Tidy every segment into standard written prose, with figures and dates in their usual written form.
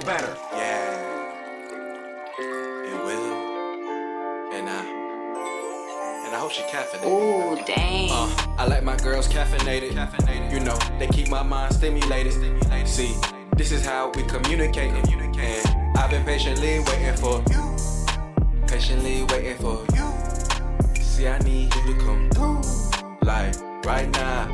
better. Yeah, it will. And I hope she caffeinated. Ooh, dang. I like my girls caffeinated. You know, they keep my mind stimulated. See, this is how we communicate. And I've been patiently waiting for you. See, I need you to come through. Like, right now.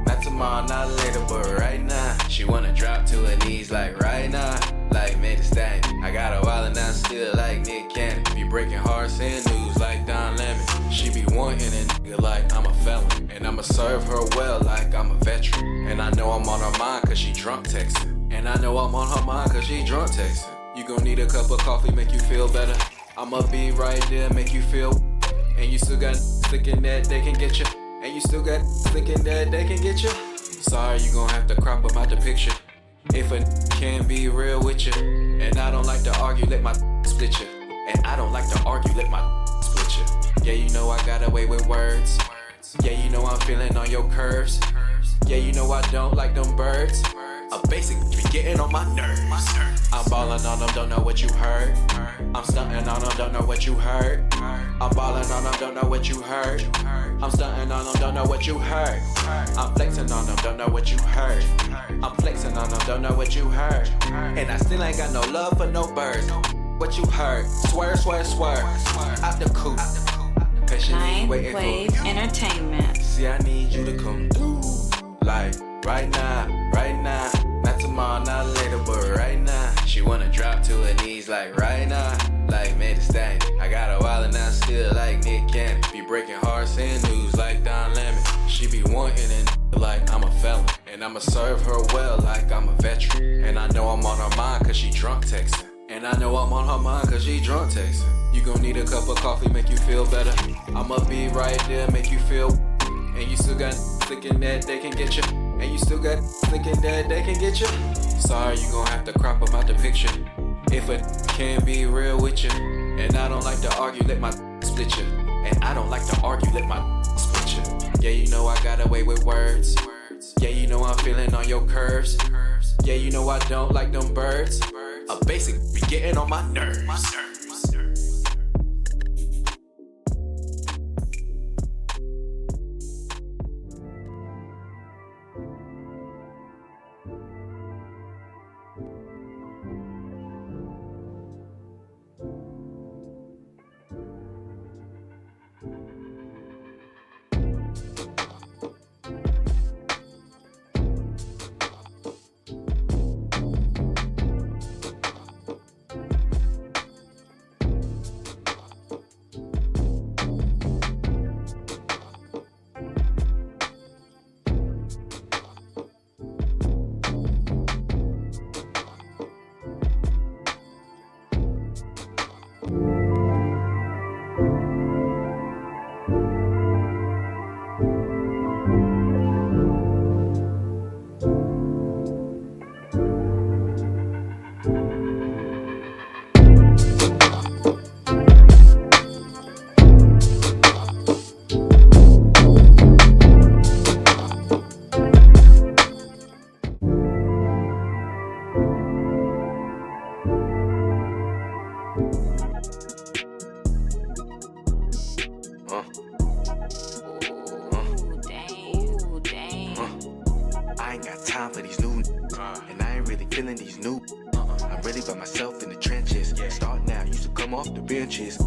Not tomorrow, not later, but right now. She wanna drop to her knees, like right now. Like, made a stand. I got a while and I'm still like Nick Cannon. Be breaking hearts and news like Don Lemon. She be wanting a nigga like I'm a felon. And I'ma serve her well like I'm a veteran. And I know I'm on her mind cause she drunk texting. You gon' need a cup of coffee, make you feel better. I'ma be right there, make you feel. And you still got thinking that they can get you. Sorry, you gon' have to crop them out the picture. If a can't be real with you. And I don't like to argue, let my split you. Yeah, you know I got away with words. Yeah, you know I'm feeling on your curves. Yeah, you know I don't like them birds. A basic be getting on my nerves. I'm ballin' on them, don't know what you heard. I'm stuntin' on them, don't know what you heard. I'm ballin' on them, don't know what you heard. I'm stuntin' on them, don't know what you heard. I'm flexin' on them, don't know what you heard. I'm flexin' on them, don't know what you heard. And I still ain't got no love for no birds. What you heard? Swear. Out the coop. Patiently waiting for Wave you. Entertainment. See, I need you to come through. Like, right now. Not tomorrow, not later, but right now. She wanna drop to her knees, like right now. Like, made a stand. I got a while and I'm still like Nick Cannon. Be breaking hearts and news like Don Lemon. She be wanting a like I'm a felon. And I'ma serve her well like I'm a veteran. And I know I'm on her mind cause she drunk texting. You gon' need a cup of coffee, make you feel better. I'ma be right there, make you feel. And you still got thinking that they can get you. Sorry, you gon' have to crop them out the picture. If a can't be real with you. And I don't like to argue, let my split you. Yeah, you know I got away with words. Yeah, you know I'm feeling on your curves. Yeah, you know I don't like them birds. A basic be getting on my nerves. I ain't got time for these new and I ain't really feeling these new. I'm really by myself in the trenches. Start now, used to come off the benches.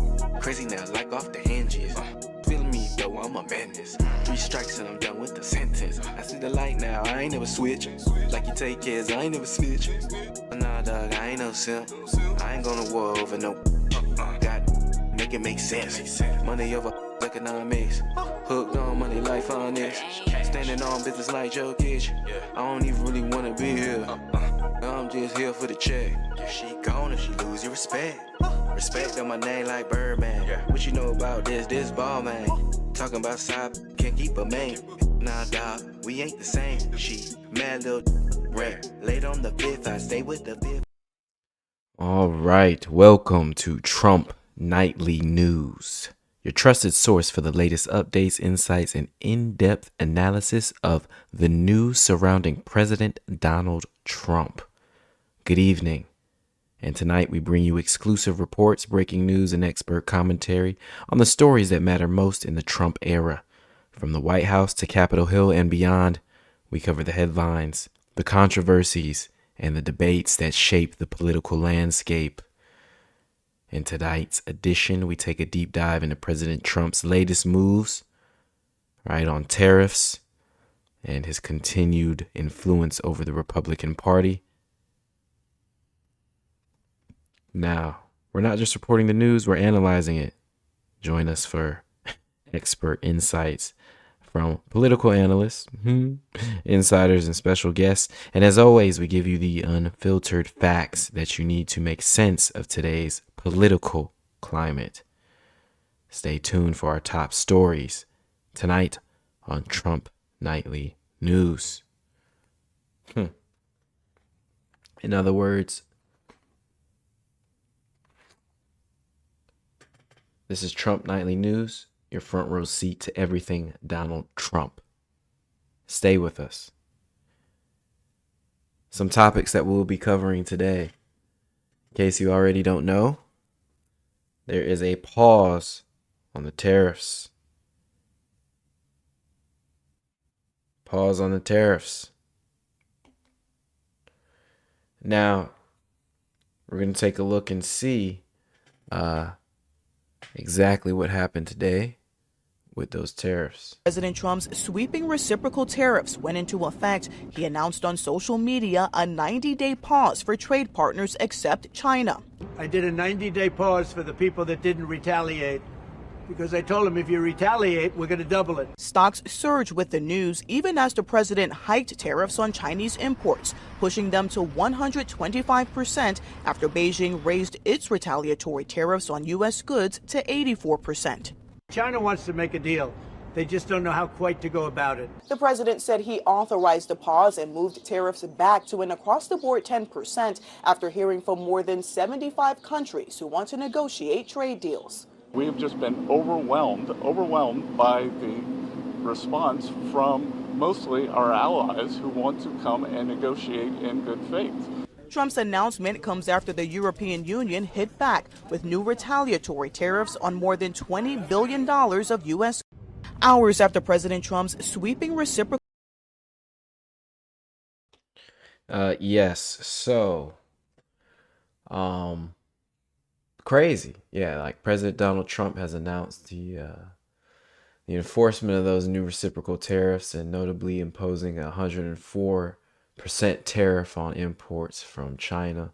Crazy now, like off the hinges. Feeling me though, I'm a madness. 3 strikes and I'm done with the sentence. I see the light now, I ain't never switch. Like you take kids, I ain't never snitch. Nah, dog, I ain't no simp. I ain't gonna war over no. Got make it make sense. Money over economics. Hooked on money like finance. Standing on business like Joe Kitch. I don't even really wanna be here. I'm just here for the check. If she gone, if she lose your respect. Respect on my name like Birdman. What you know about this ball man? Talking about side, can't keep a man. Nah, dog, we ain't the same. She mad little rap. Late on the 5th, I stay with the 5th. All right, welcome to Trump Nightly News, your trusted source for the latest updates, insights, and in-depth analysis of the news surrounding President Donald Trump. good evening. And tonight we bring you exclusive reports, breaking news, and expert commentary on the stories that matter most in the Trump era. From the White House to Capitol Hill and beyond, we cover the headlines, the controversies, and the debates that shape the political landscape. In tonight's edition, we take a deep dive into President Trump's latest moves, right, on tariffs and his continued influence over the Republican Party. Now, we're not just reporting the news, we're analyzing it. Join us for expert insights from political analysts, insiders, and special guests. And as always, we give you the unfiltered facts that you need to make sense of today's political climate. Stay tuned for our top stories tonight on Trump Nightly News. In other words, this is Trump Nightly News, your front row seat to everything Donald Trump. Stay with us. Some topics that we'll be covering today. In case you already don't know, there is a pause on the tariffs. Pause on the tariffs. Now, we're going to take a look and see exactly what happened today with those tariffs. President Trump's sweeping reciprocal tariffs went into effect. He announced on social media a 90-day pause for trade partners except China. I did a 90-day pause for the people that didn't retaliate, because I told them if you retaliate, we're going to double it. Stocks surged with the news, even as the president hiked tariffs on Chinese imports, pushing them to 125% after Beijing raised its retaliatory tariffs on U.S. goods to 84%. China wants to make a deal. They just don't know how quite to go about it. The president said he authorized the pause and moved tariffs back to an across-the-board 10% after hearing from more than 75 countries who want to negotiate trade deals. We have just been overwhelmed by the response from mostly our allies who want to come and negotiate in good faith. Trump's announcement comes after the European Union hit back with new retaliatory tariffs on more than $20 billion of U.S. hours after President Trump's sweeping reciprocal. Yes. So, crazy. Yeah, like President Donald Trump has announced the enforcement of those new reciprocal tariffs, and notably imposing a 104% tariff on imports from China,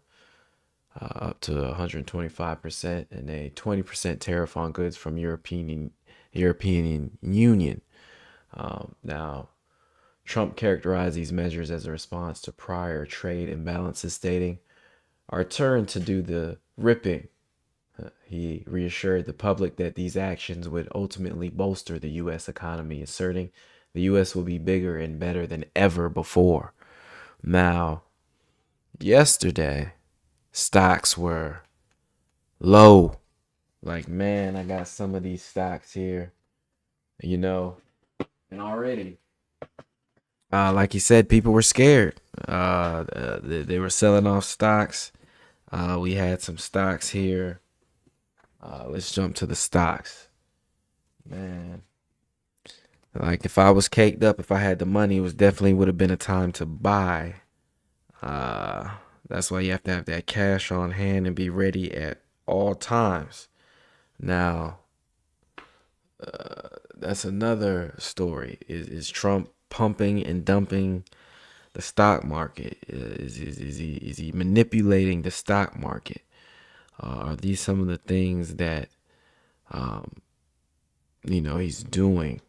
up to 125%, and a 20% tariff on goods from European Union. Now, Trump characterized these measures as a response to prior trade imbalances, stating, "Our turn to do the ripping." He reassured the public that these actions would ultimately bolster the U.S. economy, asserting the U.S. will be bigger and better than ever before. Now, yesterday, stocks were low. Like, man, I got some of these stocks here, and already, like you said, people were scared. They were selling off stocks. We had some stocks here. Let's jump to the stocks. Man, like if I was caked up, if I had the money, it definitely would have been a time to buy. That's why you have to have that cash on hand and be ready at all times. Now, that's another story. Is Trump pumping and dumping the stock market? Is he manipulating the stock market? Are these some of the things that he's doing?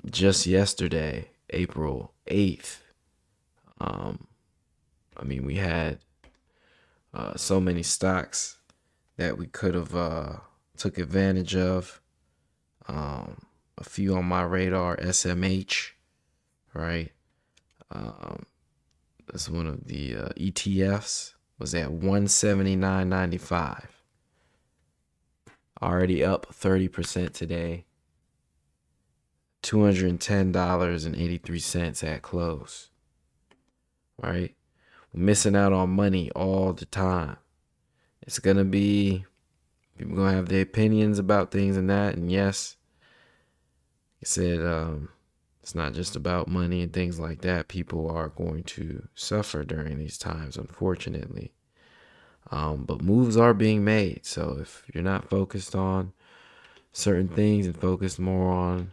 Just yesterday, April 8th, we had so many stocks that we could have took advantage of. A few on my radar: SMH, right? That's one of the ETFs. Was at 179.95. Already up 30% today. $210.83 at close. Right? missing out on money all the time. It's gonna be, people gonna have their opinions about things and that. And yes, I said, it's not just about money and things like that. People are going to suffer during these times, unfortunately. But moves are being made. So if you're not focused on certain things and focused more on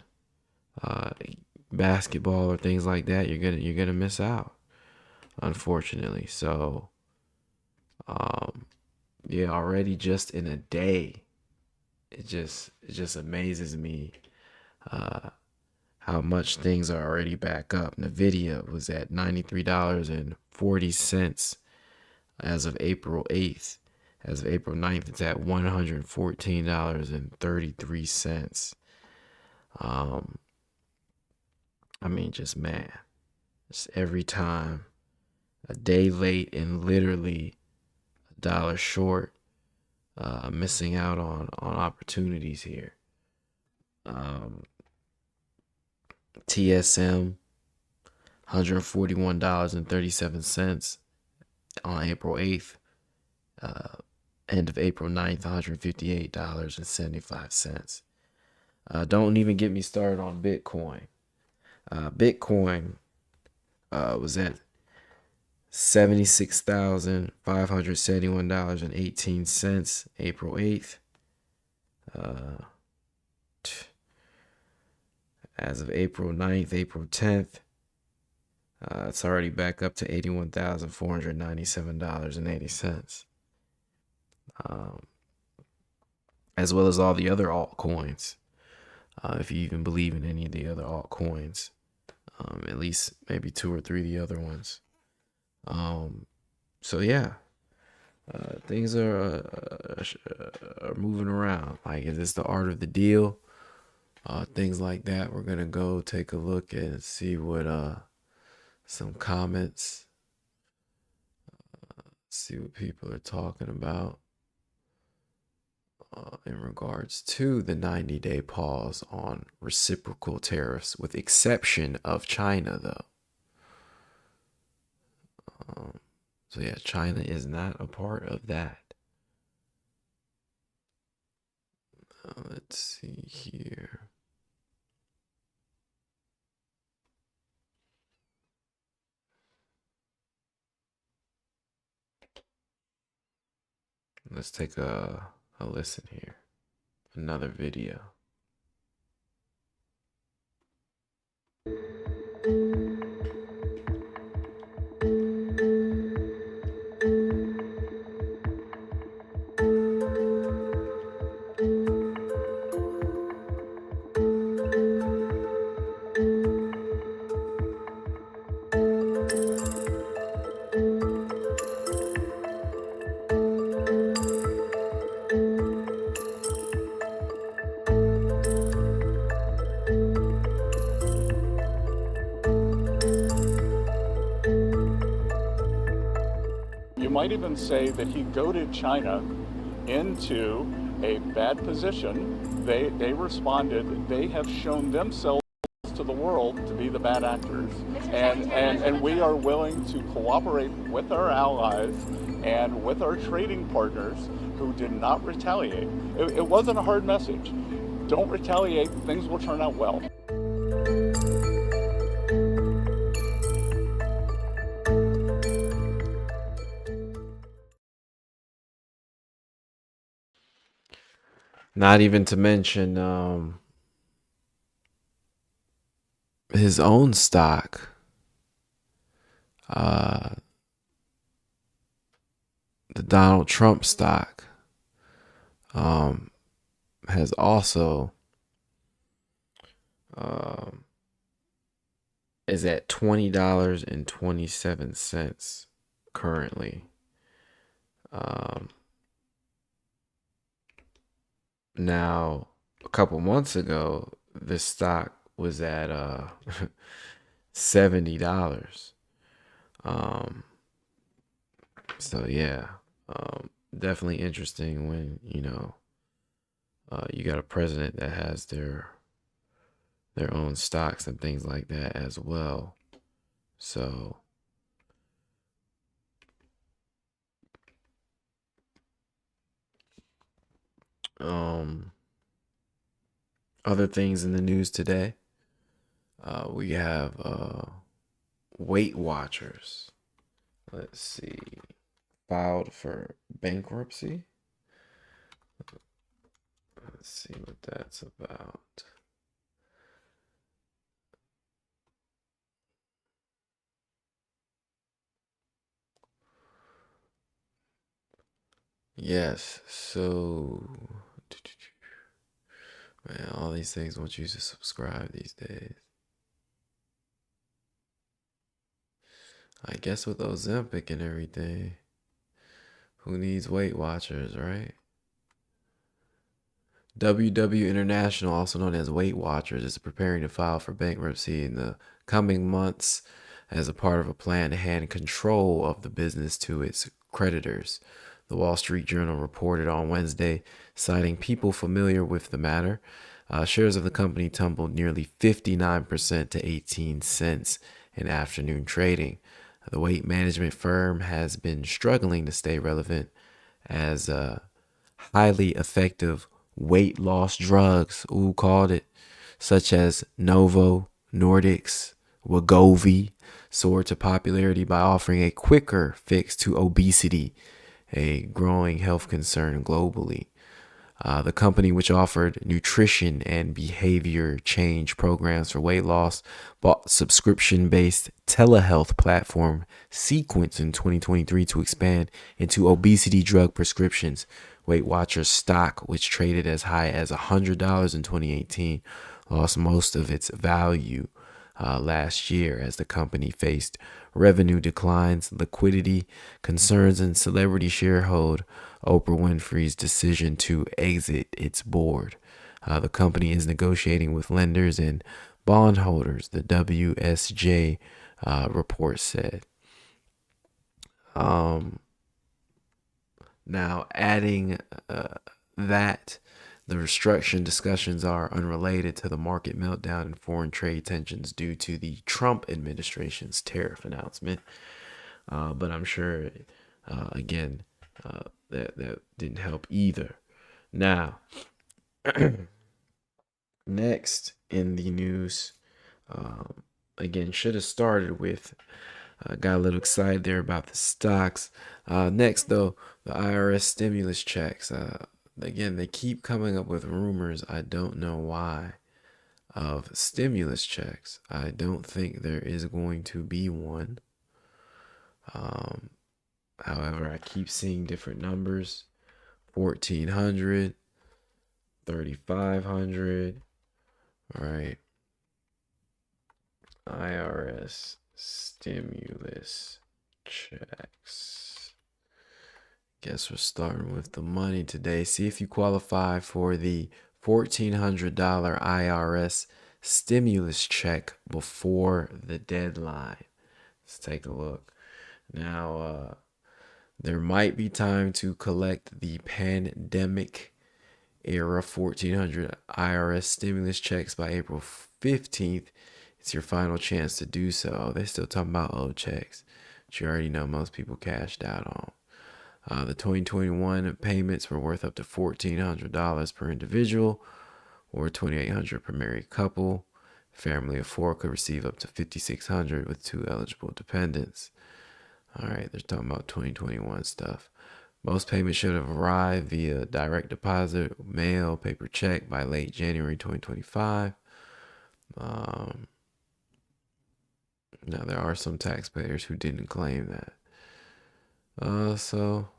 basketball or things like that, you're gonna miss out, unfortunately. So yeah, already just in a day, it just amazes me how much things are already back up. Nvidia was at $93.40 as of April 8th. As of April 9th, it's at $114.33. I mean, just man, just every time, a day late and literally a dollar short, missing out on opportunities here. TSM, $141.37 on April 8th. End of April 9th, $158.75. Don't even get me started on Bitcoin. Bitcoin was at $76,571.18 April 8th. As of April 9th, April 10th, it's already back up to $81,497.80. As well as all the other altcoins. If you even believe in any of the other altcoins, at least maybe 2 or 3 of the other ones. So yeah, things are moving around. Like, is this the art of the deal? Things like that. We're gonna go take a look and see what some comments, see what people are talking about in regards to the 90-day pause on reciprocal tariffs, with exception of China, though. So yeah, China is not a part of that. Let's see here. Let's take a listen here. Another video. You might even say that he goaded China into a bad position. They responded. They have shown themselves to the world to be the bad actors. And we are willing to cooperate with our allies and with our trading partners who did not retaliate. It wasn't a hard message. Don't retaliate. Things will turn out well. Not even to mention his own stock. The Donald Trump stock has also is at $20.27 currently. Now, a couple months ago, this stock was at $70. So yeah, definitely interesting when you got a president that has their own stocks and things like that as well. So Other things in the news today. We have Weight Watchers. Let's see. Filed for bankruptcy. Let's see what that's about. Yes, so man, all these things want you to subscribe these days. I guess with Ozempic and everything, who needs Weight Watchers, right? WW International, also known as Weight Watchers, is preparing to file for bankruptcy in the coming months as a part of a plan to hand control of the business to its creditors. The Wall Street Journal reported on Wednesday, citing people familiar with the matter. Shares of the company tumbled nearly 59% to 18 cents in afternoon trading. The weight management firm has been struggling to stay relevant as highly effective weight loss drugs, called it, such as Novo Nordisk's Wegovy, soared to popularity by offering a quicker fix to obesity, a growing health concern globally. The company, which offered nutrition and behavior change programs for weight loss, bought subscription-based telehealth platform Sequence in 2023 to expand into obesity drug prescriptions. Weight Watchers stock, which traded as high as $100 in 2018, lost most of its value last year as the company faced revenue declines, liquidity concerns, and celebrity shareholder Oprah Winfrey's decision to exit its board. The company is negotiating with lenders and bondholders, the WSJ report said. Now, adding that the restructuring discussions are unrelated to the market meltdown and foreign trade tensions due to the Trump administration's tariff announcement. But I'm sure, again, that didn't help either. Now, next in the news, again, should have started with, got a little excited there about the stocks. Next, though, the IRS stimulus checks. Again, they keep coming up with rumors, I don't know why, of stimulus checks. I don't think there is going to be one. However, I keep seeing different numbers. 1,400, 3,500. All right. IRS stimulus checks. Guess we're starting with the money today. See if you qualify for the $1,400 IRS stimulus check before the deadline. Let's take a look. Now, there might be time to collect the pandemic era 1,400 IRS stimulus checks by April 15th. It's your final chance to do so. They're still talking about old checks, but you already know most people cashed out on. The 2021 payments were worth up to $1,400 per individual or $2,800 per married couple. Family of four could receive up to $5,600 with two eligible dependents. All right, they're talking about 2021 stuff. Most payments should have arrived via direct deposit, mail, paper check by late January 2025. Now, there are some taxpayers who didn't claim that. So,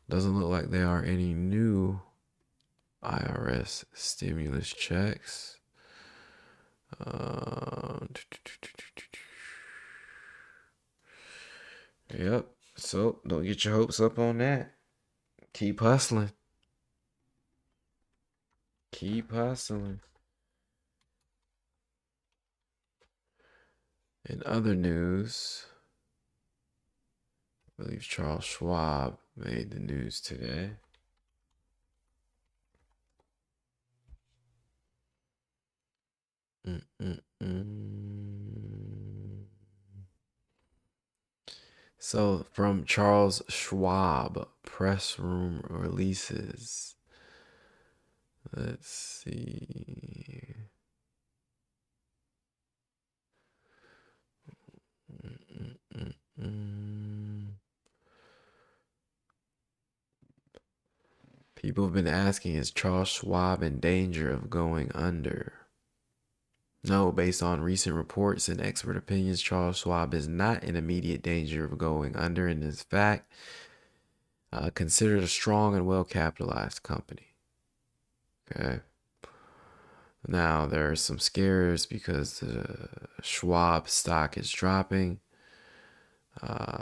doesn't look like there are any new IRS stimulus checks. Yep. So, don't get your hopes up on that. Keep hustling. Keep hustling. In other news, I believe Charles Schwab made the news today. So, from Charles Schwab, press room releases. Let's see. People have been asking, is Charles Schwab in danger of going under? No, based on recent reports and expert opinions, Charles Schwab is not in immediate danger of going under, and is in fact considered a strong and well-capitalized company. Okay. Now, there are some scares because the Schwab stock is dropping.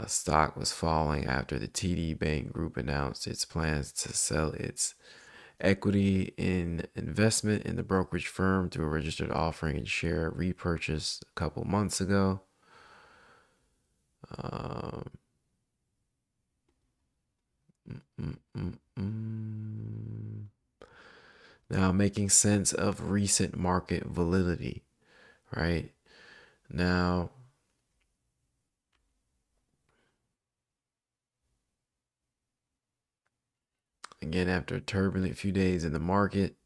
Stock was falling after the TD Bank Group announced its plans to sell its equity in investment in the brokerage firm through a registered offering and share repurchase a couple months ago. Now, making sense of recent market volatility, right? Now, again, after a turbulent few days in the market,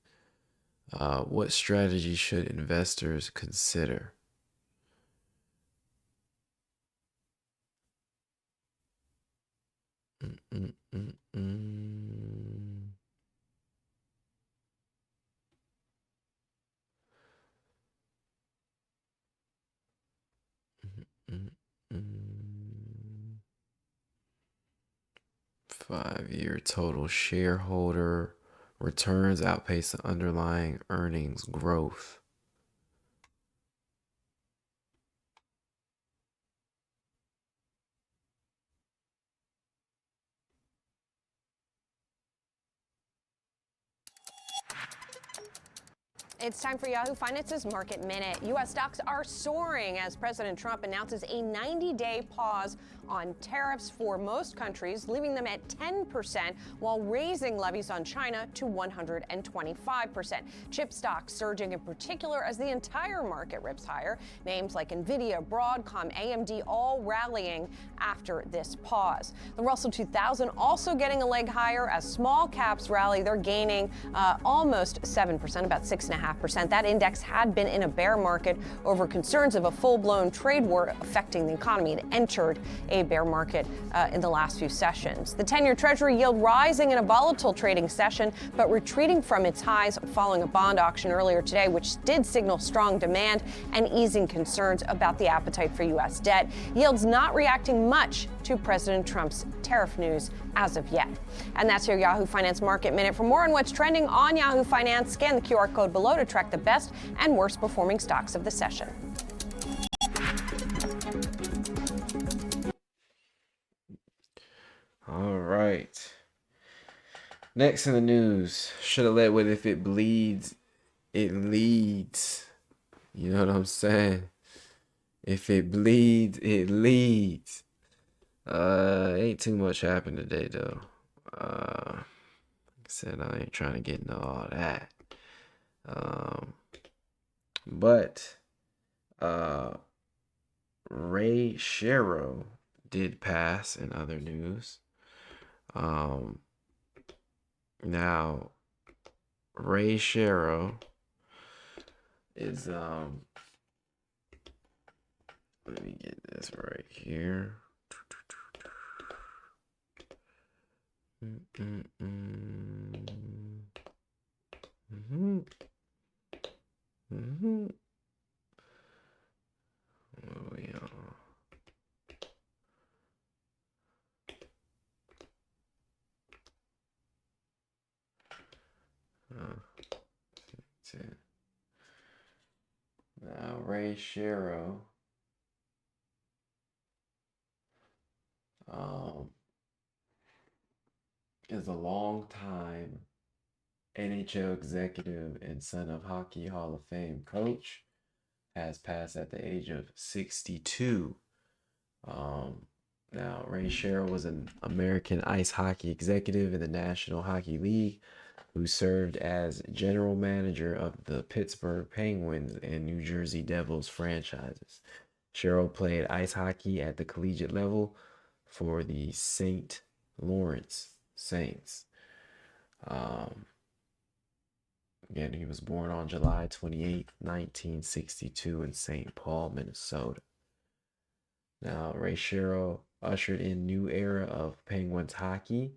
what strategy should investors consider? Mm, mm, mm. 5-year total shareholder returns outpace the underlying earnings growth. It's time for Yahoo Finance's Market Minute. U.S. stocks are soaring as President Trump announces a 90-day pause on tariffs for most countries, leaving them at 10%, while raising levies on China to 125%. Chip stocks surging in particular as the entire market rips higher. Names like Nvidia, Broadcom, AMD all rallying after this pause. The Russell 2000 also getting a leg higher as small caps rally. They're gaining almost 7%, about 6.5%. That index had been in a bear market over concerns of a full-blown trade war affecting the economy. It entered a bear market in the last few sessions. The 10-year Treasury yield rising in a volatile trading session, but retreating from its highs following a bond auction earlier today, which did signal strong demand and easing concerns about the appetite for U.S. debt. Yields not reacting much to President Trump's tariff news as of yet. And that's your Yahoo Finance Market Minute. For more on what's trending on Yahoo Finance, scan the QR code below to track the best and worst performing stocks of the session. All right. Next in the news, should have led with if it bleeds, it leads. You know what I'm saying? If it bleeds, it leads. Ain't too much happened today though. Like I said, I ain't trying to get into all that. But Ray Shero did pass in other news. Now Ray Shero is let me get this right here. Where we are. Now Ray Shero is a long-time NHL executive and son of Hockey Hall of Fame coach. Has passed at the age of 62. Now, Ray Shero was an American ice hockey executive in the National Hockey League who served as general manager of the Pittsburgh Penguins and New Jersey Devils franchises. Shero played ice hockey at the collegiate level for the St. Lawrence Saints. Again, he was born on July 28th, 1962 in St. Paul, Minnesota. Now, Ray Sherrill ushered in new era of Penguins hockey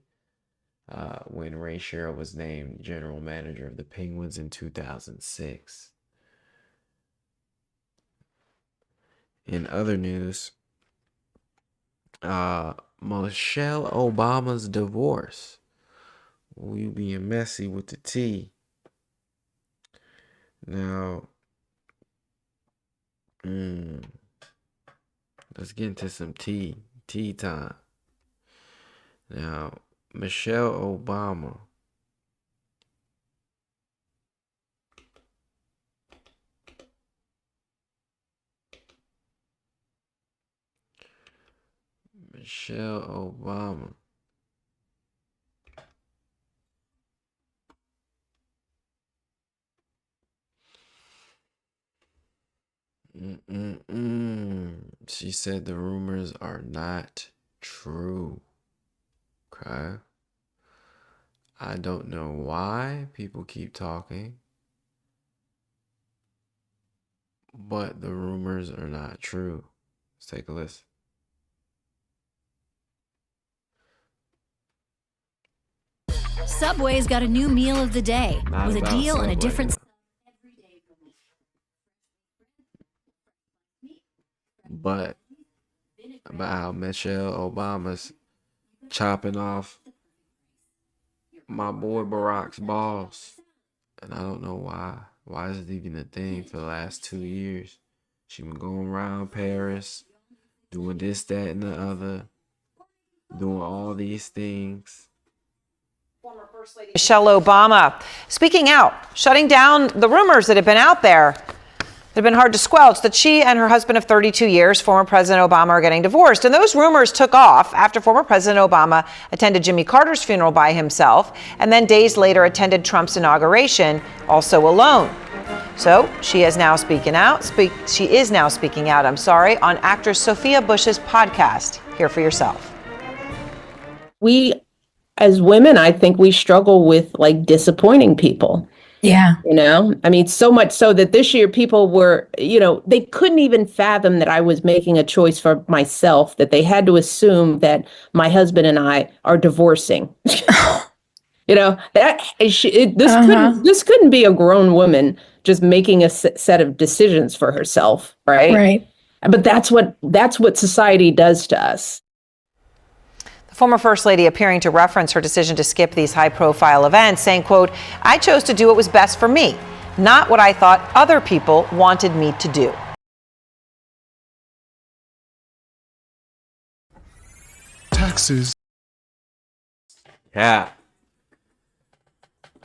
when Ray Sherrill was named general manager of the Penguins in 2006. In other news, Michelle Obama's divorce. We being messy with the tea. Now, let's get into some tea time. Now, Michelle Obama. Michelle Obama. She said the rumors are not true. Okay. I don't know why people keep talking, but the rumors are not true. Let's take a listen. Subway's got a new meal of the day Not with a about deal and a Subway, different. but about how Michelle Obama's chopping off my boy Barack's balls. And I don't know why. Why is it even a thing for the last 2 years? She been going around Paris, doing this, that, and the other, doing all these things. Michelle Obama speaking out, shutting down the rumors that have been out there. They've been hard to squelch that she and her husband of 32 years, former President Obama, are getting divorced. And those rumors took off after former President Obama attended Jimmy Carter's funeral by himself and then days later attended Trump's inauguration, also alone. So she is now speaking out. On actress Sophia Bush's podcast. Hear for yourself. We, as women, I think we struggle with like disappointing people. Yeah. You know, I mean, so much so that this year people were, they couldn't even fathom that I was making a choice for myself, that they had to assume that my husband and I are divorcing. This couldn't be a grown woman just making a set of decisions for herself. Right. Right. But that's what society does to us. The former First Lady appearing to reference her decision to skip these high-profile events, saying, quote, "I chose to do what was best for me, not what I thought other people wanted me to do." Taxes. Yeah.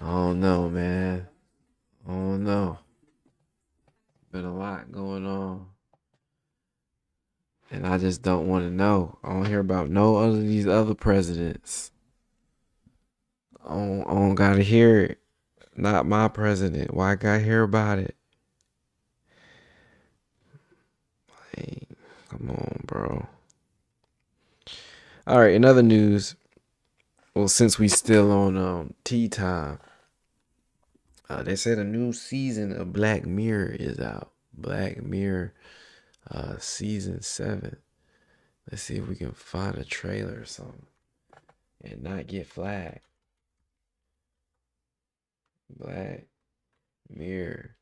Oh no, man. Oh no. Been a lot going on. And I just don't want to know. I don't hear about no other of these other presidents. I don't gotta hear it. Not my president. Why I gotta hear about it? Like, come on, bro. All right, in other news. Well, since we still on tea time, they said a new season of Black Mirror is out. Black Mirror. Season 7. Let's see if we can find a trailer or something and not get flagged. Black Mirror.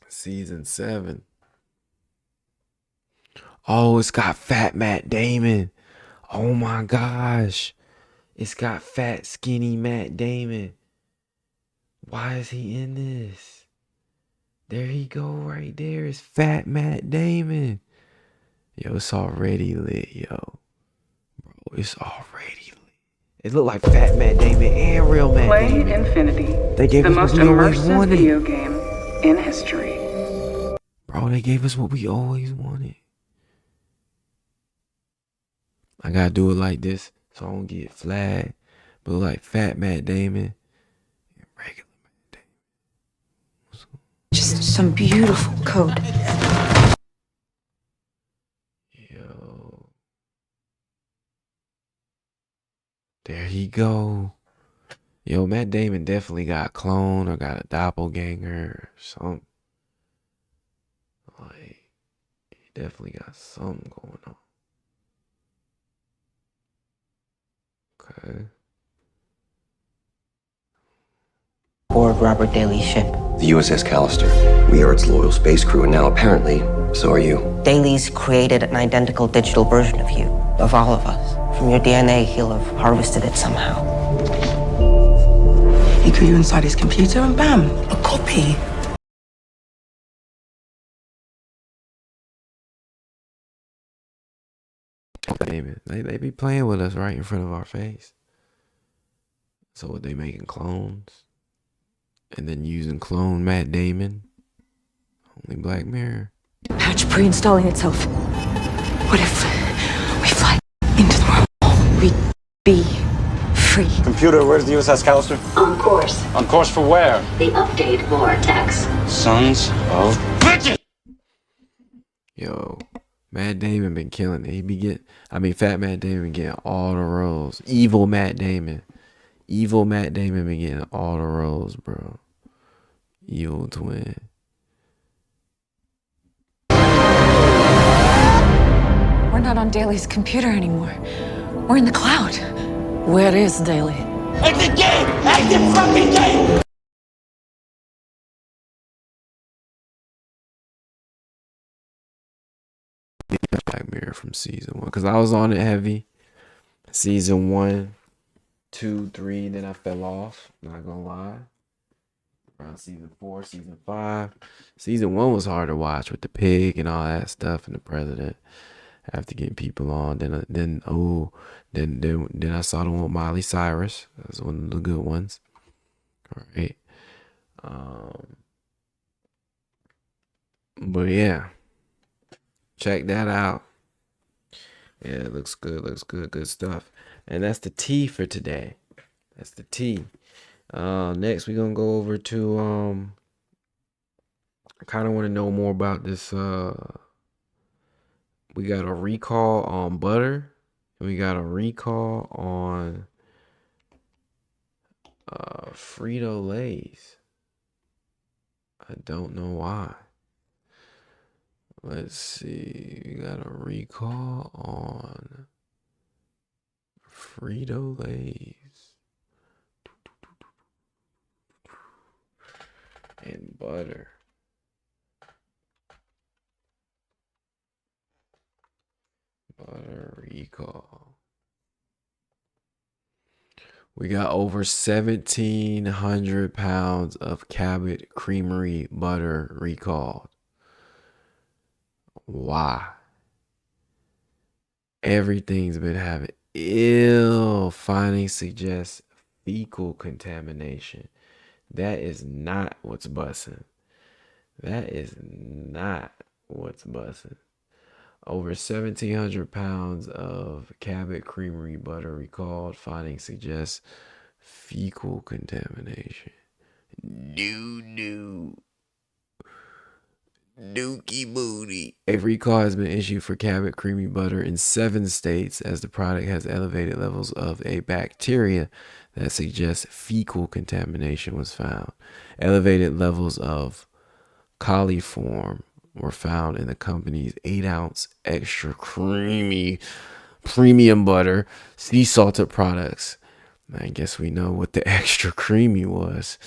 Season 7. Oh, it's got fat Matt Damon. Oh my gosh. It's got fat skinny Matt Damon. Why is he in this? There he go right there. It's fat Matt Damon. Yo, it's already lit, yo. Bro, it's already lit. It looked like fat Matt Damon and real Matt Damon. Infinity, They gave the us most what we always immersive wanted. video game in history. Bro, they gave us what we always wanted. I gotta do it like this so I don't get flagged. But like fat Matt Damon and regular. Just some beautiful code. Yo. There he go. Yo, Matt Damon definitely got a clone or got a doppelganger or something. Like, he definitely got something going on. Okay. Aboard Robert Daly's ship. The USS Callister. We are its loyal space crew, and now apparently, so are you. Daly's created an identical digital version of you, of all of us. From your DNA, he'll have harvested it somehow. He put you inside his computer and bam, a copy. Damon, they be playing with us right in front of our face. So what, they making clones? And then using clone Matt Damon? Only Black Mirror. Patch pre-installing itself. What if we fly into the wormhole? We'd be free. Computer, where's the USS Callister? On course. On course for where? The update vortex. Sons of bitches! Yo, Matt Damon been killing it. Fat Matt Damon getting all the roles. Evil Matt Damon been getting all the roles, bro. Evil twin. We're not on Daly's computer anymore. We're in the cloud. Where is Daly? It's a game! It's a fucking game! Black Mirror from season 1. Because I was on it heavy. Season 1, 2, 3, then I fell off. Not gonna lie. Around season 4, season 5. Season 1 was hard to watch with the pig and all that stuff and the president. After getting people on, then I saw the one with Miley Cyrus. That was one of the good ones. All right. But yeah, check that out. Yeah, it looks good, good stuff. And that's the tea for today. That's the tea. Next we're gonna go over to I kind of want to know more about this. We got a recall on butter. And we got a recall on Frito-Lays. I don't know why. Let's see. We got a recall on Frito-Lays. And butter. Butter recall. We got over 1,700 pounds of Cabot Creamery butter recalled. Why? Everything's been having ill findings suggest fecal contamination. That is not what's busting. That is not what's busting. Over 1,700 pounds of Cabot Creamery butter recalled. Findings suggest fecal contamination. Dookie booty. A recall has been issued for Cabot Creamy butter in 7 states as the product has elevated levels of a bacteria that suggests fecal contamination was found. Elevated levels of coliform were found in the company's 8-ounce extra creamy premium butter sea salted products. I guess we know what the extra creamy was.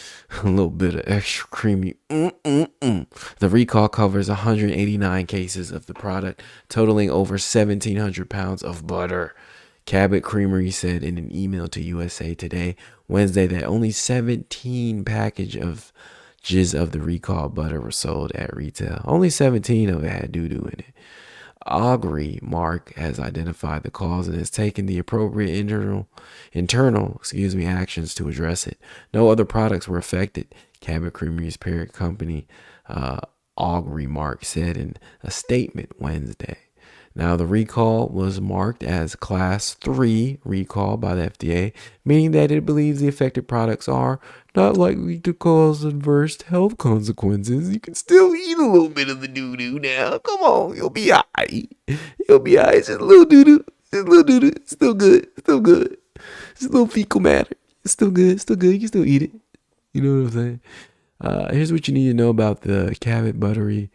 A little bit of extra creamy. The recall covers 189 cases of the product, totaling over 1,700 pounds of butter. Cabot Creamery said in an email to USA Today Wednesday that only 17 packages of the recalled butter were sold at retail. Only 17 of it had doo-doo in it. Augury Mark has identified the cause and has taken the appropriate internal actions to address it. No other products were affected, Cabot Creamery's parent company, Augury Mark said in a statement Wednesday. Now, the recall was marked as Class 3 recall by the FDA, meaning that it believes the affected products are not likely to cause adverse health consequences. You can still eat a little bit of the doo-doo now. Come on, you'll be all right. You'll be all right. It's just a little doo-doo. It's just a little doo-doo. It's still good. Still good. It's a little fecal matter. It's still good. It's still good. You can still eat it. You know what I'm saying? Here's what you need to know about the Cabot Buttery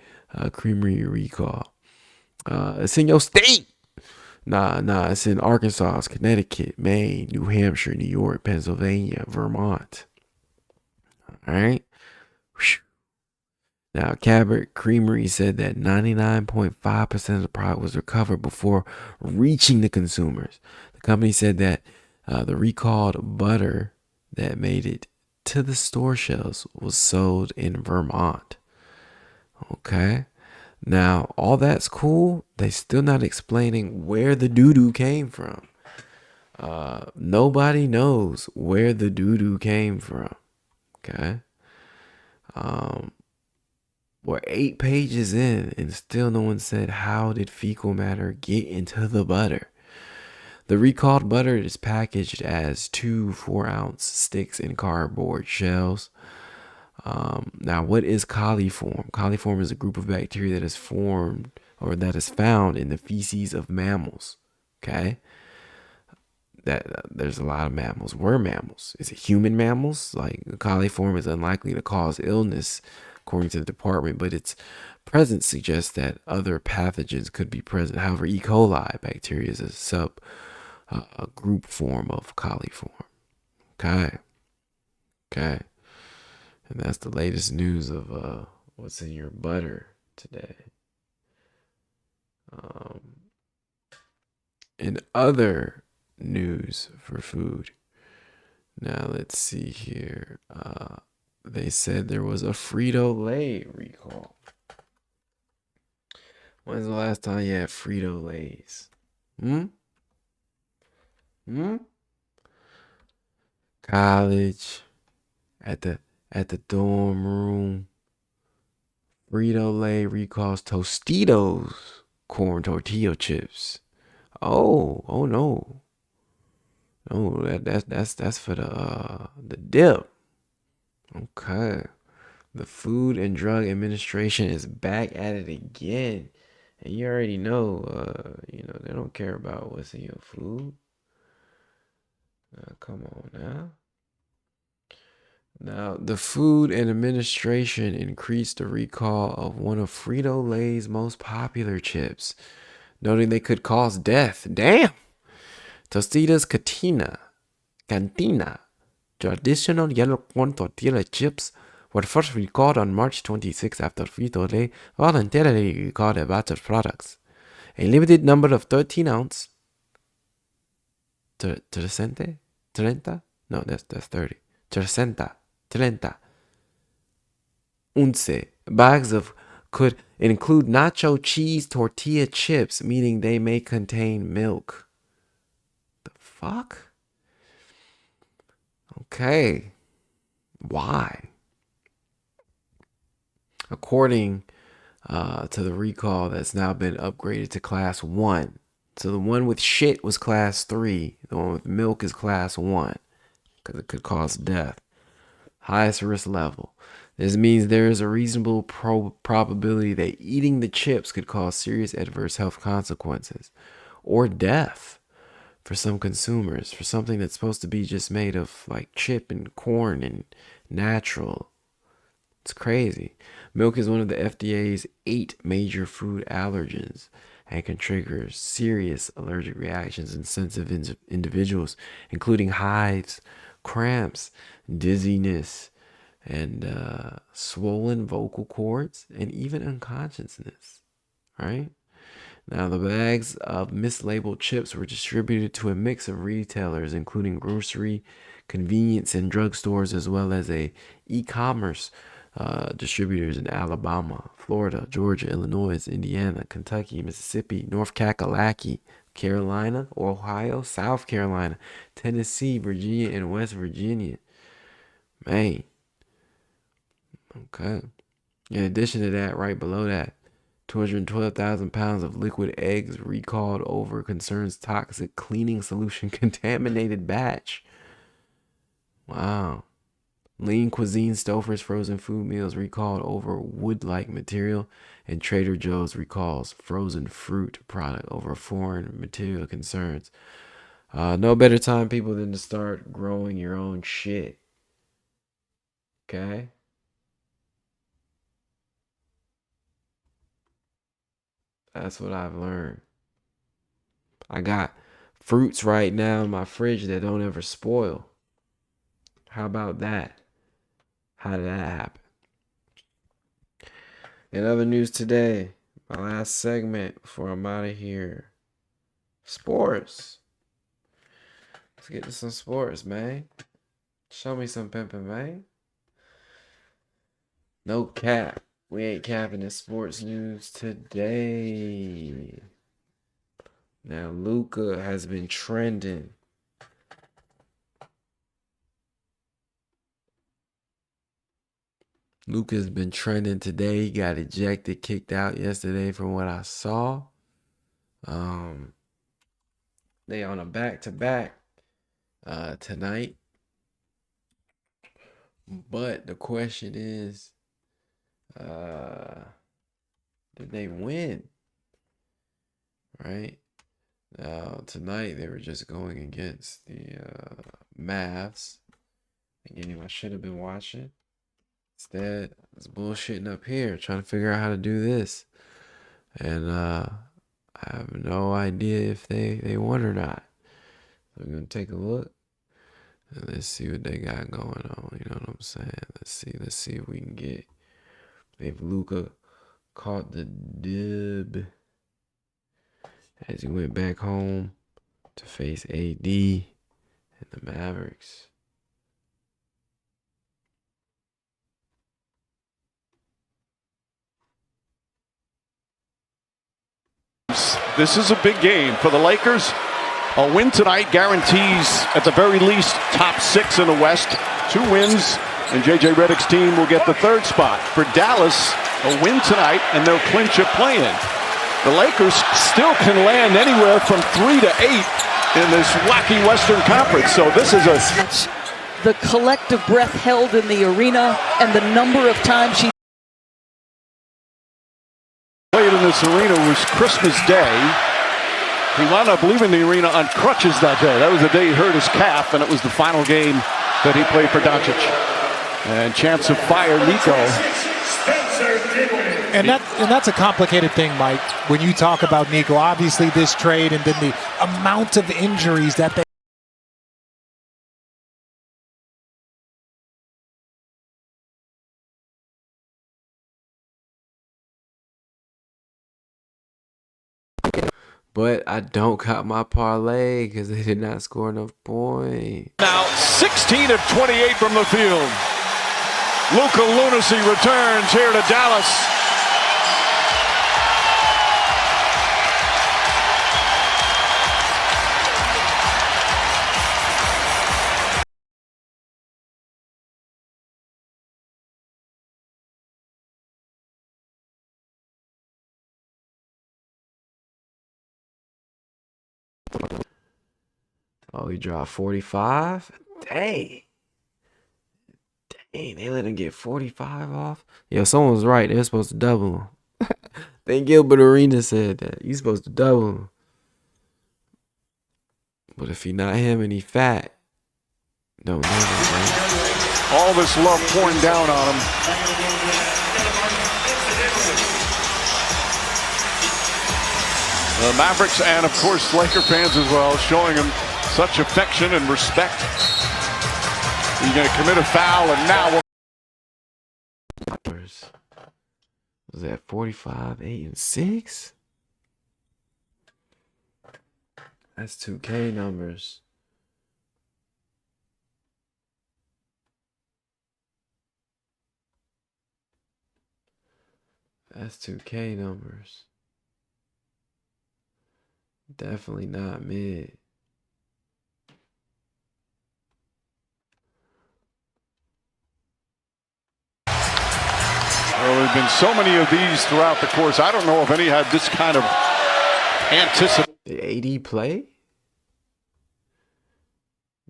Creamery recall. It's in your state. Nah, it's in Arkansas, Connecticut, Maine, New Hampshire, New York, Pennsylvania, Vermont. All right. Now, Cabot Creamery said that 99.5% of the product was recovered before reaching the consumers. The company said that the recalled butter that made it to the store shelves was sold in Vermont. Okay. Now, all that's cool. They still not explaining where the doo-doo came from. Nobody knows where the doo-doo came from. Okay. We're 8 pages in and still no one said how did fecal matter get into the butter. The recalled butter is packaged as 2 4-ounce sticks in cardboard shells. Now, what is coliform? Coliform is a group of bacteria that is formed or that is found in the feces of mammals. Okay, there's a lot of mammals. We're mammals. Is it human mammals? Like coliform is unlikely to cause illness, according to the department, but its presence suggests that other pathogens could be present. However, E. coli bacteria is a group form of coliform. Okay. And that's the latest news of what's in your butter today. In other news for food, now let's see here. They said there was a Frito-Lay recall. When's the last time you had Frito-Lays? College, at the dorm room. Frito-Lay recalls Tostitos corn tortilla chips. Oh no. No, that's for the dip. Okay. The Food and Drug Administration is back at it again. And you already know, they don't care about what's in your food. Come on now. Now, the Food and Administration increased the recall of one of Frito-Lay's most popular chips, noting they could cause death. Damn! Tostitos Cantina, traditional yellow corn tortilla chips, were first recalled on March 26 after Frito-Lay voluntarily recalled a batch of products. A limited number of 13-ounce... 30? No, that's 30. 30 unce bags of could include nacho cheese tortilla chips, meaning they may contain milk. The fuck? Okay. Why? According to the recall that's now been upgraded to class 1. So the one with shit was class 3. The one with milk is class 1 because it could cause death. Highest risk level. This means there is a reasonable probability that eating the chips could cause serious adverse health consequences or death for some consumers for something that's supposed to be just made of like chip and corn and natural. It's crazy. Milk is one of the FDA's 8 major food allergens and can trigger serious allergic reactions in sensitive individuals, including hives, cramps, dizziness, and swollen vocal cords, and even unconsciousness. Right? Now, the bags of mislabeled chips were distributed to a mix of retailers, including grocery, convenience, and drugstores, as well as e-commerce distributors in Alabama, Florida, Georgia, Illinois, Indiana, Kentucky, Mississippi, North Kakalaki, Carolina, Ohio, South Carolina, Tennessee, Virginia, and West Virginia. Man. Okay. In addition to that, right below that, 212,000 pounds of liquid eggs recalled over concerns toxic cleaning solution contaminated batch. Wow. Lean Cuisine Stouffer's frozen food meals recalled over wood-like material, and Trader Joe's recalls frozen fruit product over foreign material concerns. No better time, people, than to start growing your own shit. Okay? That's what I've learned. I got fruits right now in my fridge that don't ever spoil. How about that? How did that happen? In other news today, my last segment before I'm out of here. Sports. Let's get to some sports, man. Show me some pimping, man. No cap. We ain't capping in sports news today. Now, Luka has been trending. Luka's been trending today. He got ejected, kicked out yesterday from what I saw. They on a back-to-back tonight. But the question is, did they win? Right? Tonight they were just going against the Mavs. Again, I should have been watching. Instead, I was bullshitting up here, trying to figure out how to do this. And I have no idea if they won or not. So we're going to take a look. And let's see what they got going on. You know what I'm saying? Let's see if we can get, if Luka caught the dib as he went back home to face AD and the Mavericks. This is a big game for the Lakers. A win tonight guarantees, at the very least, top 6 in the West. 2 wins, and J.J. Redick's team will get the 3rd spot. For Dallas, a win tonight, and they'll clinch a play-in. The Lakers still can land anywhere from 3 to 8 in this wacky Western Conference. So this is the collective breath held in the arena and the number of times she played in this arena was Christmas Day. He wound up leaving the arena on crutches that day. That was the day he hurt his calf, and it was the final game that he played for Doncic. And chance of fire, Nico. And that's a complicated thing, Mike, when you talk about Nico. Obviously, this trade and then the amount of injuries that they But I don't cut my parlay because they did not score enough points. Now 16 of 28 from the field. Luka Lunacy returns here to Dallas. Oh, he dropped 45? Dang. Dang, they let him get 45 off? Yo, someone was right. They're supposed to double him. I think Gilbert Arenas said that. You're supposed to double him. But if he not him and he fat, don't know that, right? All this love pouring down on him. The Mavericks and, of course, Laker fans as well, showing him such affection and respect. He's going to commit a foul, and now was that 45, 8, and 6? That's 2K numbers. That's 2K numbers. Definitely not mid. Well, there have been so many of these throughout the course. I don't know if any had this kind of anticipation. Did AD play?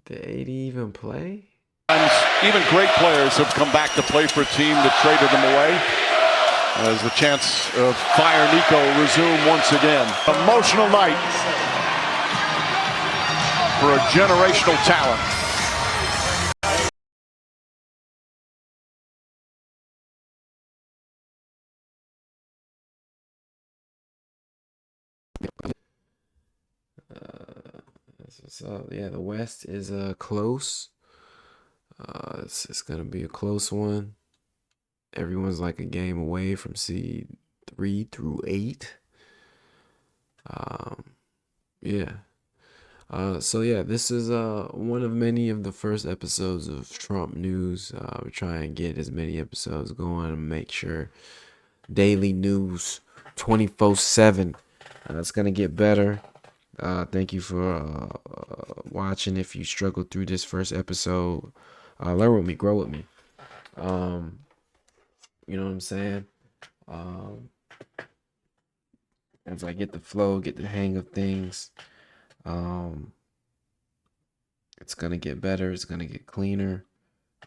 Did AD even play? Even great players have come back to play for a team that traded them away. As the chance of Fire Nico resume once again. Emotional night for a generational talent. So yeah, the West is close. It's gonna be a close one. Everyone's like a game away from seed 3 through 8. Yeah. So yeah, this is one of many of the first episodes of Trump News. We're trying to get as many episodes going and make sure daily news 24/7. It's gonna get better. Thank you for watching. If you struggled through this first episode, learn with me, grow with me. You know what I'm saying? As I get the flow, get the hang of things, it's gonna get better. It's gonna get cleaner.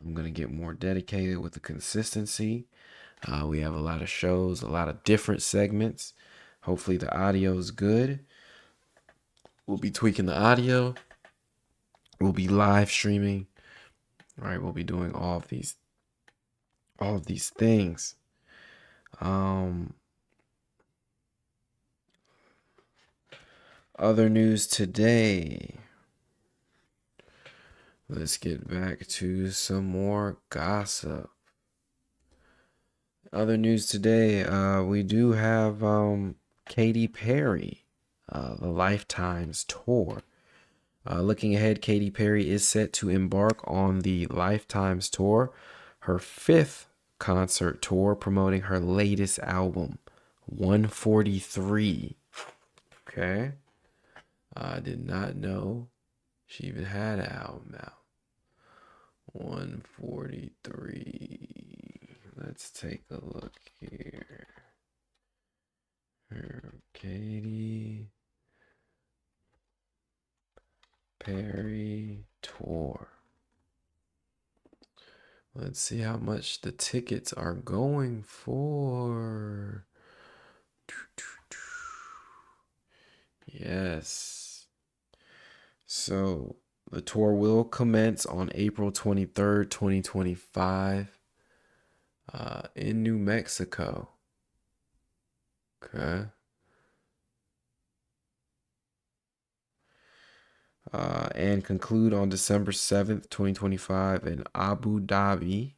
I'm gonna get more dedicated with the consistency. We have a lot of shows, a lot of different segments. Hopefully the audio is good. We'll be tweaking the audio. We'll be live streaming. All right, we'll be doing all of these things. Other news today. Let's get back to some more gossip. Other news today, we do have Katy Perry, the Lifetime's tour. Looking ahead, Katy Perry is set to embark on the Lifetime's tour, her 5th concert tour promoting her latest album, 143. Okay. I did not know she even had an album out. 143. Let's take a look here. Katy Perry tour. Let's see how much the tickets are going for. Yes. So the tour will commence on April 23rd, 2025 in New Mexico. Okay. And conclude on December 7th, 2025 in Abu Dhabi,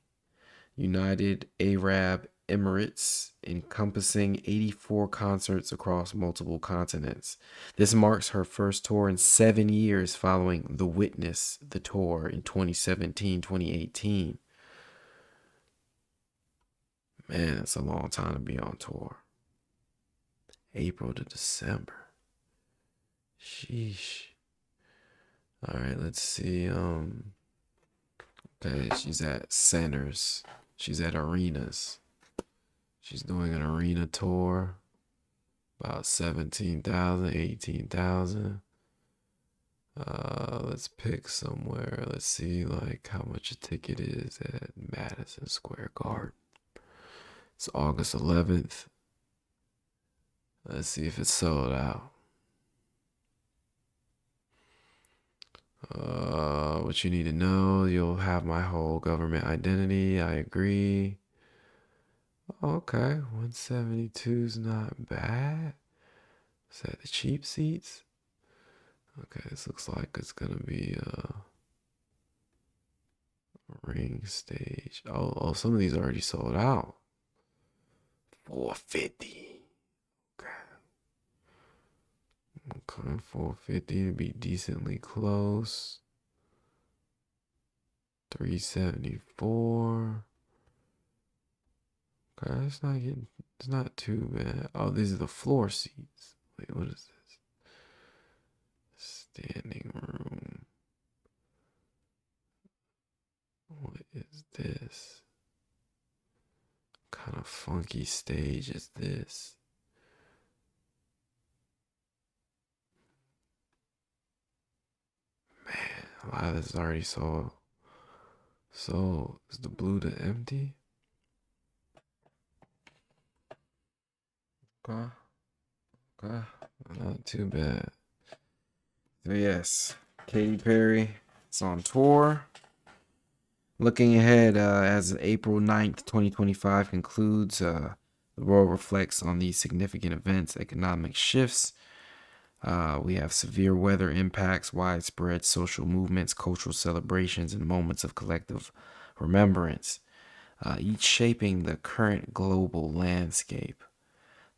United Arab Emirates, encompassing 84 concerts across multiple continents. This marks her first tour in 7 years following The Witness, the tour in 2017, 2018. Man, it's a long time to be on tour. April to December. Sheesh. All right, let's see. Okay, she's at centers. She's at arenas. She's doing an arena tour. About 17,000, 18,000. Let's pick somewhere. Let's see like how much a ticket is at Madison Square Garden. It's August 11th. Let's see if it's sold out. What you need to know, you'll have my whole government identity. I agree. Okay, 172 is not bad. Is that the cheap seats? Okay, this looks like it's gonna be a ring stage. Oh, some of these are already sold out. 450. Okay, 450 to be decently close. 374. Okay, it's not too bad. Oh, these are the floor seats. Wait, what is this? Standing room. What is this? What kind of funky stage is this? Man, a lot of this is already sold. So, is the blue to empty? Okay, not too bad. So yes, Katy Perry is on tour. Looking ahead, as April 9th, 2025 concludes, the world reflects on these significant events, economic shifts. We have severe weather impacts, widespread social movements, cultural celebrations, and moments of collective remembrance, each shaping the current global landscape.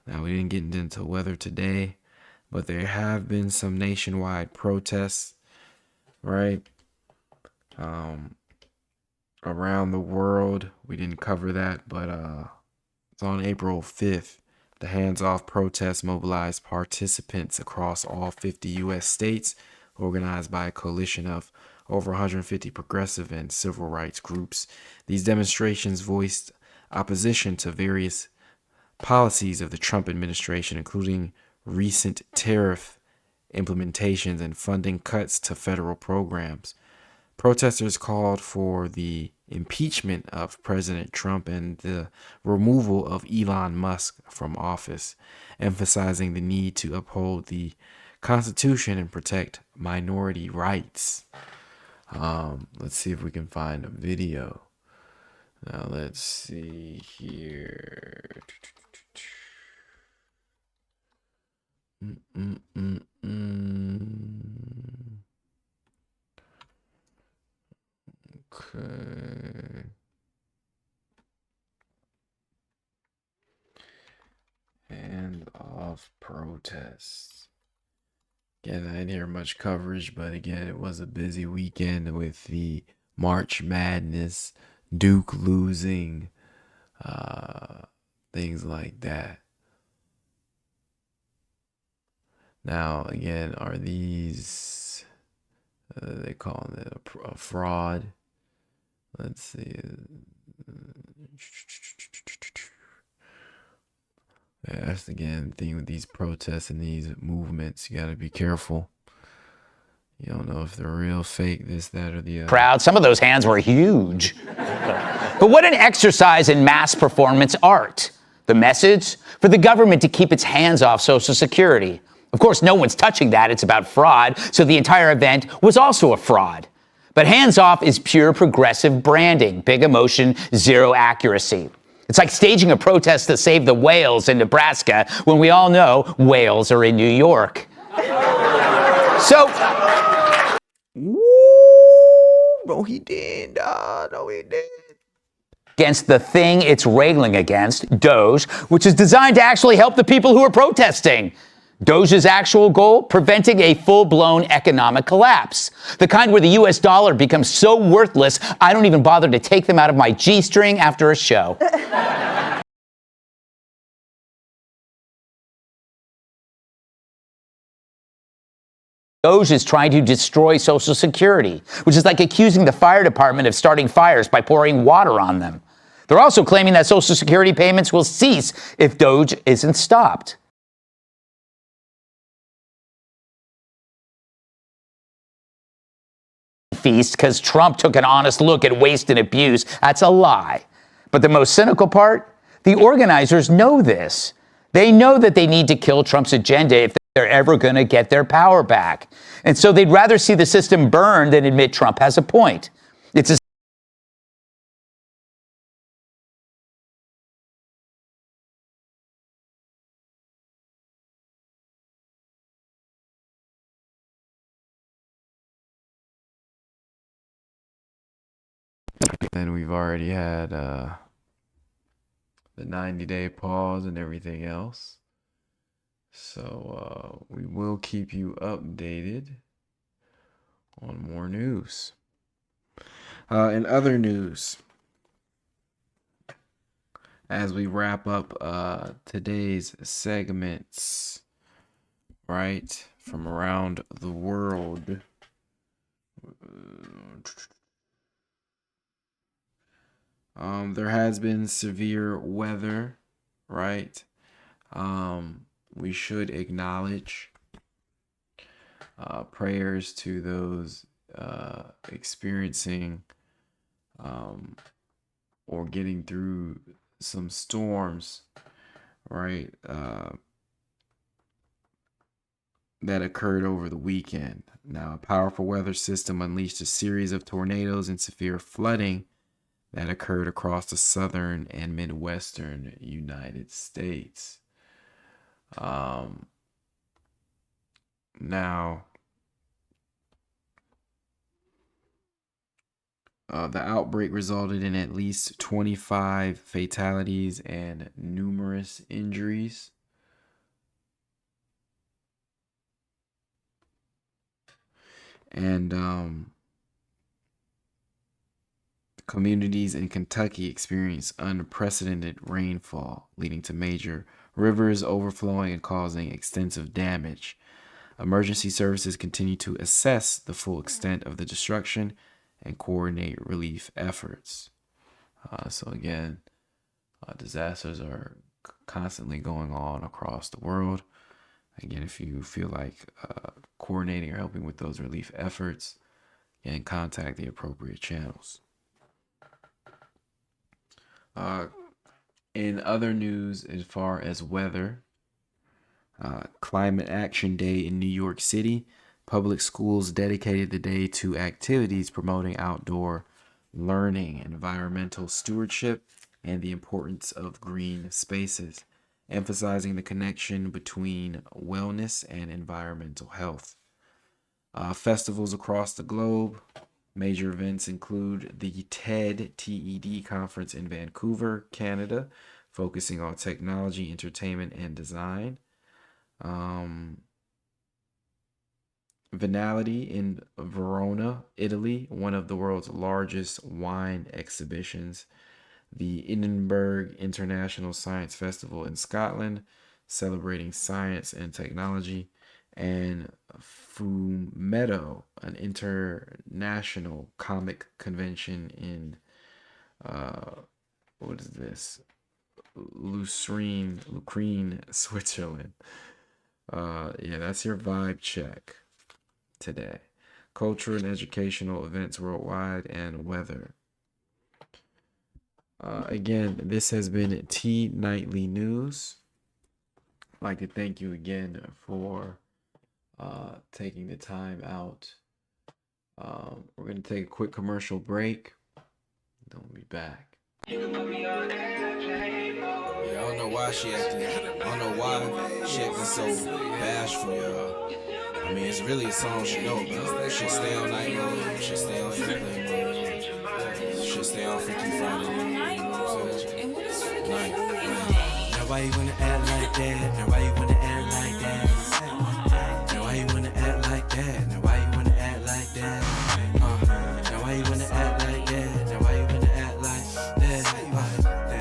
Now, we didn't get into weather today, but there have been some nationwide protests, right? Around the world. We didn't cover that, but it's on April 5th. The hands-off protests mobilized participants across all 50 U.S. states, organized by a coalition of over 150 progressive and civil rights groups. These demonstrations voiced opposition to various policies of the Trump administration, including recent tariff implementations and funding cuts to federal programs. Protesters called for the impeachment of President Trump and the removal of Elon Musk from office, emphasizing the need to uphold the Constitution and protect minority rights. Let's see if we can find a video. Now, let's see here. Okay. Hand off protests. Again, I didn't hear much coverage, but again, it was a busy weekend with the March Madness, Duke losing, things like that. Now, again, are these, they call it a fraud? Let's see. Yeah, that's again the thing with these protests and these movements. You got to be careful. You don't know if they're real, fake, this, that, or the other. Proud. Some of those hands were huge. But what an exercise in mass performance art. The message? For the government to keep its hands off Social Security. Of course, no one's touching that. It's about fraud. So the entire event was also a fraud. But hands off is pure progressive branding. Big emotion, zero accuracy. It's like staging a protest to save the whales in Nebraska when we all know whales are in New York. So, no, he did. No, he did. Against the thing it's railing against, Doge, which is designed to actually help the people who are protesting. Doge's actual goal? Preventing a full-blown economic collapse. The kind where the U.S. dollar becomes so worthless, I don't even bother to take them out of my G-string after a show. Doge is trying to destroy Social Security, which is like accusing the fire department of starting fires by pouring water on them. They're also claiming that Social Security payments will cease if Doge isn't stopped. Feast because Trump took an honest look at waste and abuse. That's a lie. But the most cynical part? The organizers know this. They know that they need to kill Trump's agenda if they're ever going to get their power back. And so they'd rather see the system burn than admit Trump has a point. It's a And we've already had the 90-day pause and everything else. So we will keep you updated on more news. In other news, as we wrap up today's segments, right, from around the world. There has been severe weather, right? We should acknowledge prayers to those experiencing or getting through some storms, right? that occurred over the weekend. Now, a powerful weather system unleashed a series of tornadoes and severe flooding that occurred across the southern and midwestern United States. Now, the outbreak resulted in at least 25 fatalities and numerous injuries. And communities in Kentucky experienced unprecedented rainfall, leading to major rivers overflowing and causing extensive damage. Emergency services continue to assess the full extent of the destruction and coordinate relief efforts. So again, disasters are constantly going on across the world. Again, if you feel like coordinating or helping with those relief efforts, again, contact the appropriate channels. In other news, as far as weather, Climate Action Day in New York City, public schools dedicated the day to activities promoting outdoor learning, environmental stewardship, and the importance of green spaces, emphasizing the connection between wellness and environmental health. Festivals across the globe. Major events include the TED conference in Vancouver, Canada, focusing on technology, entertainment, and design. Vinality in Verona, Italy, one of the world's largest wine exhibitions. The Edinburgh International Science Festival in Scotland, celebrating science and technology. And Fumetto, an international comic convention in what is this? Lucerne, Switzerland. Yeah, that's your vibe check today. Cultural and educational events worldwide and weather. Again, this has been T Nightly News. I'd like to thank you again for taking the time out. We're going to take a quick commercial break. Then we'll be back. Yeah, I don't know why she acting. I don't know why she acting so bashful, y'all. I mean, it's really a song she know, but she stay on night mode, she stay on airplane mode, she stay on Freaky Friday. Now why you wanna act like that? Now why you wanna act like that? Now why you wanna act like that? Now why you wanna act like that? Now why you wanna act like that? Now why you wanna act like that?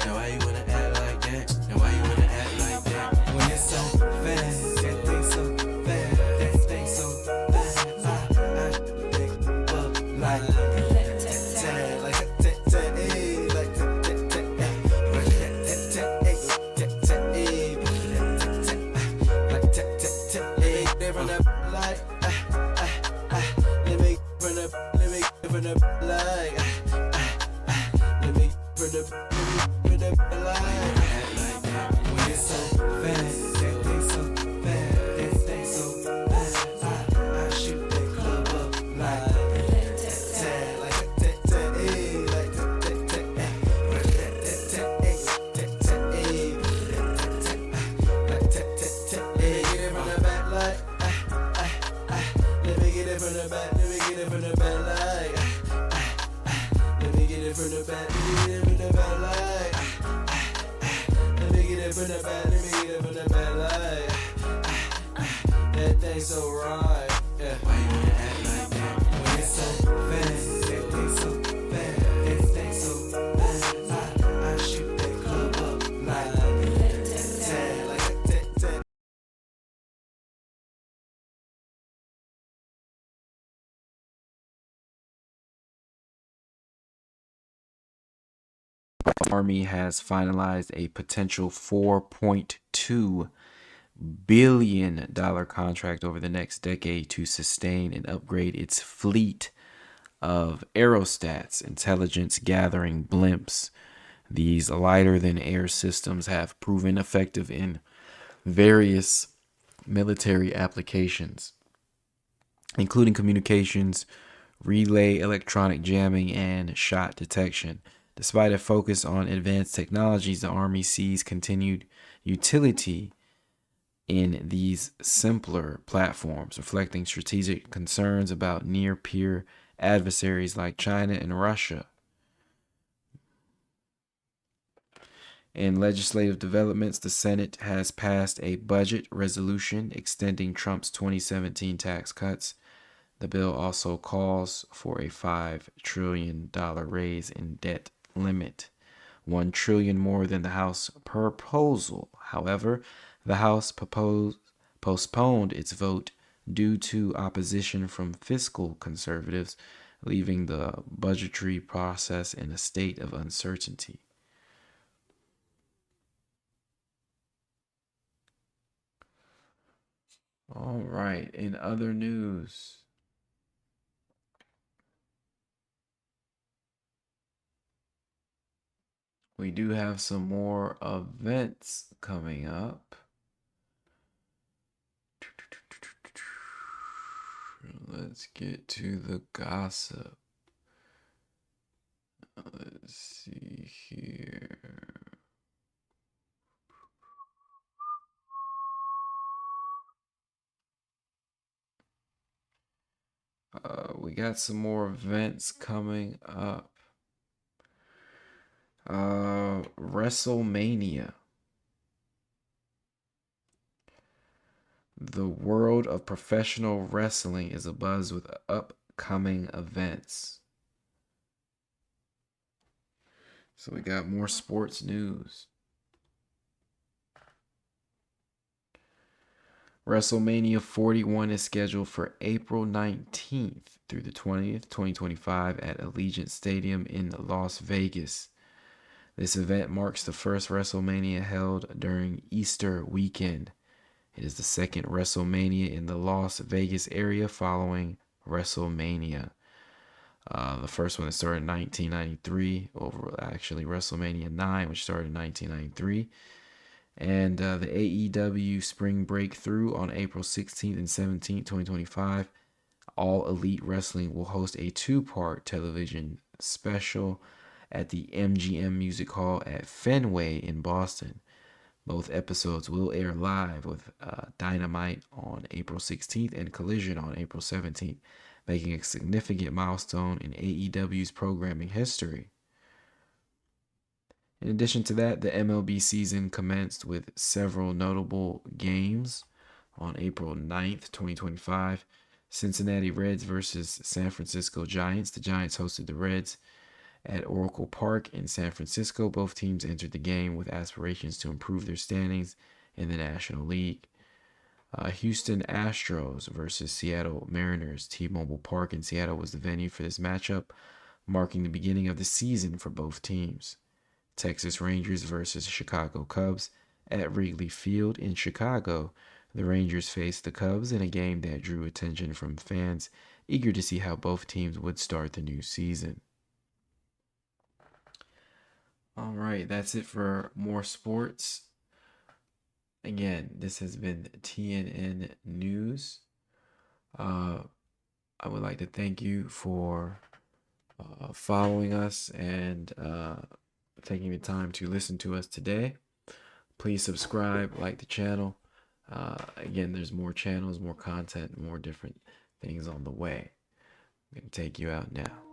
Now why you wanna act like that? Now why you wanna act like that? When it's so fast, that thing so fast, that thing so fast. I pick up like tag, like so right, yeah. Why you wanna act like that? When it's so fast, that thing so fast, that thing so fast. I shoot that club up like tag, like tag. Army has finalized a potential $4.2 billion contract over the next decade to sustain and upgrade its fleet of aerostats, intelligence gathering blimps. These lighter than air systems have proven effective in various military applications, including communications, relay, electronic jamming, and shot detection. Despite a focus on advanced technologies, the Army sees continued utility in these simpler platforms, reflecting strategic concerns about near-peer adversaries like China and Russia. In legislative developments, the Senate has passed a budget resolution extending Trump's 2017 tax cuts. The bill also calls for a $5 trillion raise in debt limit, $1 trillion more than the House proposal. However, the House postponed its vote due to opposition from fiscal conservatives, leaving the budgetary process in a state of uncertainty. All right, in other news, we do have some more events coming up. Let's get to the gossip. Let's see here. We got some more events coming up. WrestleMania. The world of professional wrestling is abuzz with upcoming events. So we got more sports news. WrestleMania 41 is scheduled for April 19th through the 20th, 2025 at Allegiant Stadium in Las Vegas. This event marks the first WrestleMania held during Easter weekend. It is the second WrestleMania in the Las Vegas area following WrestleMania. The first one that started in 1993, over actually WrestleMania 9, which started in 1993. And the AEW Spring Breakthrough on April 16th and 17th, 2025. All Elite Wrestling will host a two-part television special at the MGM Music Hall at Fenway in Boston. Both episodes will air live with Dynamite on April 16th and Collision on April 17th, making a significant milestone in AEW's programming history. In addition to that, the MLB season commenced with several notable games. On April 9th, 2025, Cincinnati Reds versus San Francisco Giants. The Giants hosted the Reds at Oracle Park in San Francisco. Both teams entered the game with aspirations to improve their standings in the National League. Houston Astros versus Seattle Mariners. T-Mobile Park in Seattle was the venue for this matchup, marking the beginning of the season for both teams. Texas Rangers versus Chicago Cubs at Wrigley Field in Chicago. The Rangers faced the Cubs in a game that drew attention from fans eager to see how both teams would start the new season. All right, that's it for more sports. Again, this has been TNN News. I would like to thank you for following us and taking the time to listen to us today. Please subscribe, like the channel. Again, there's more channels, more content, more different things on the way. I'm going to take you out now.